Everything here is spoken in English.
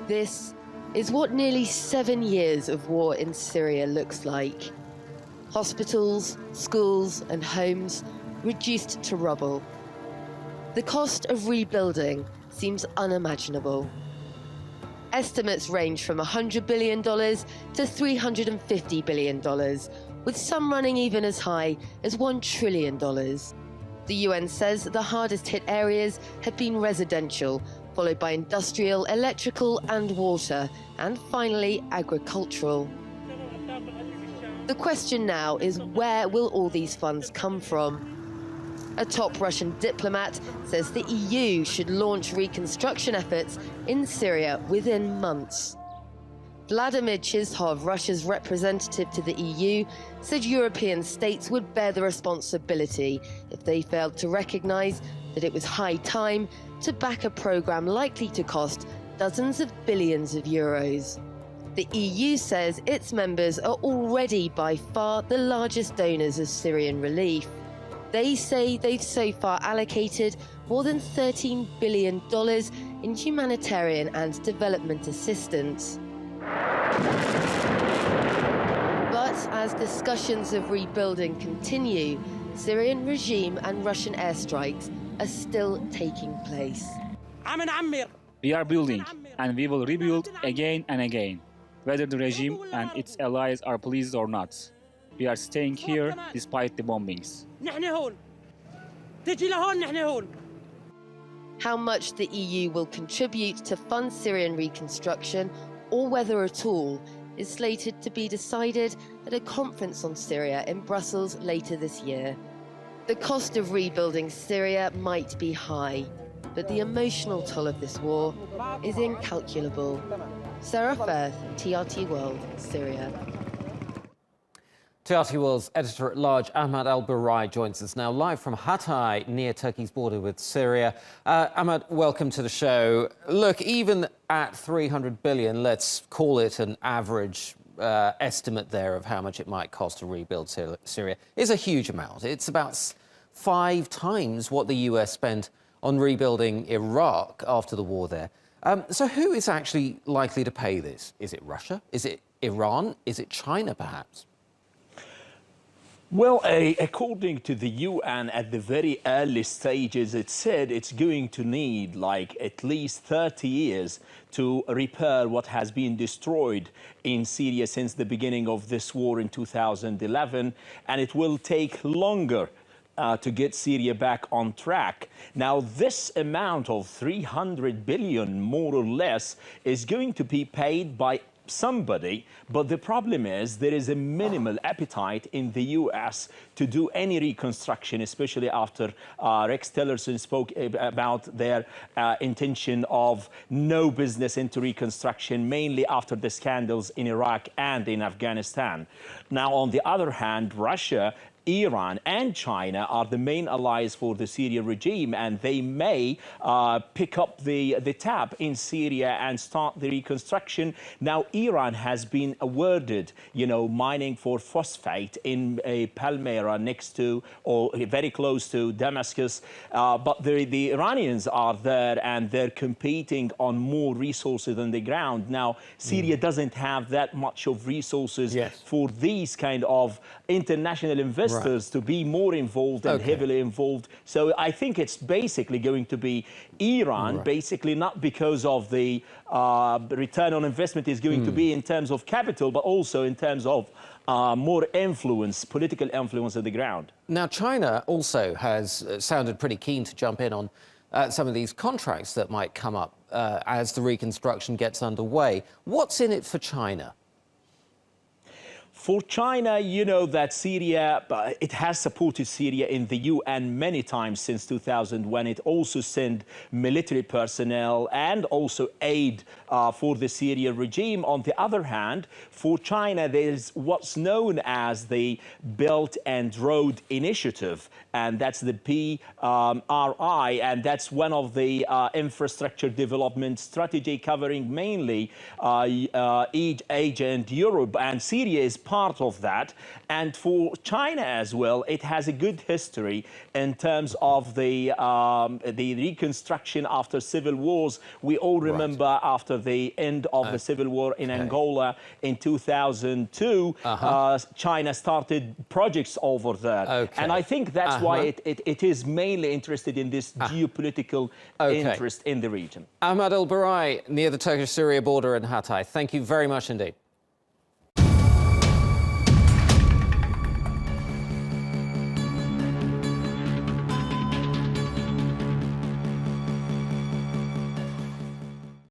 This is what nearly 7 years of war in Syria looks like. Hospitals, schools and homes reduced to rubble. The cost of rebuilding seems unimaginable. Estimates range from $100 billion to $350 billion, with some running even as high as $1 trillion. The UN says the hardest hit areas have been residential, followed by industrial, electrical and water, and finally agricultural. The question now is, where will all these funds come from? A top Russian diplomat says the EU should launch reconstruction efforts in Syria within months. Vladimir Chizhov, Russia's representative to the EU, said European states would bear the responsibility if they failed to recognise that it was high time to back a programme likely to cost dozens of billions of euros. The EU says its members are already by far the largest donors of Syrian relief. They say they've so far allocated more than $13 billion in humanitarian and development assistance. But as discussions of rebuilding continue, Syrian regime and Russian airstrikes are still taking place. We are building, and we will rebuild again and again, whether the regime and its allies are pleased or not. We are staying here despite the bombings. How much the EU will contribute to fund Syrian reconstruction, or whether at all, is slated to be decided at a conference on Syria in Brussels later this year. The cost of rebuilding Syria might be high, but the emotional toll of this war is incalculable. Sarah Firth, TRT World, Syria. TRT World's editor-at-large Ahmad Al-Burai joins us now live from Hatay, near Turkey's border with Syria. Ahmad, welcome to the show. Look, even at 300 billion, let's call it an average estimate there of how much it might cost to rebuild Syria, is a huge amount. It's about 5 times what the US spent on rebuilding Iraq after the war there. So who is actually likely to pay this? Is it Russia? Is it Iran? Is it China, perhaps? Well, according to the UN, at the very early stages, it said it's going to need like at least 30 years to repair what has been destroyed in Syria since the beginning of this war in 2011, and it will take longer to get Syria back on track. Now, this amount of 300 billion, more or less, is going to be paid by somebody, but the problem is there is a minimal appetite in the US to do any reconstruction, especially after Rex Tillerson spoke about their intention of no business into reconstruction, mainly after the scandals in Iraq and in Afghanistan. Now, on the other hand, Russia, Iran and China are the main allies for the Syrian regime, and they may pick up the tab in Syria and start the reconstruction. Now, Iran has been awarded, mining for phosphate in Palmyra next to or very close to Damascus. But the Iranians are there and they're competing on more resources on the ground. Now, Syria doesn't have that much of resources for these kind of international investors to be more involved and heavily involved. So I think it's basically going to be Iran, basically not because of the return on investment is going to be in terms of capital, but also in terms of more influence, political influence on the ground. Now, China also has sounded pretty keen to jump in on some of these contracts that might come up as the reconstruction gets underway. What's in it for China? For China, you know that Syria, it has supported Syria in the UN many times since 2000, when it also sent military personnel and also aid for the Syrian regime. On the other hand, for China, there's what's known as the Belt and Road Initiative, and that's the PRI, and that's one of the infrastructure development strategy covering mainly Asia and Europe, and Syria is part of that. And for China as well, it has a good history in terms of the reconstruction after civil wars. We all remember after the end of the civil war in Angola in 2002, China started projects over there. And I think that's why it is mainly interested in this geopolitical interest in the region. Ahmad El Barai, near the Turkish-Syria border in Hatay, thank you very much indeed.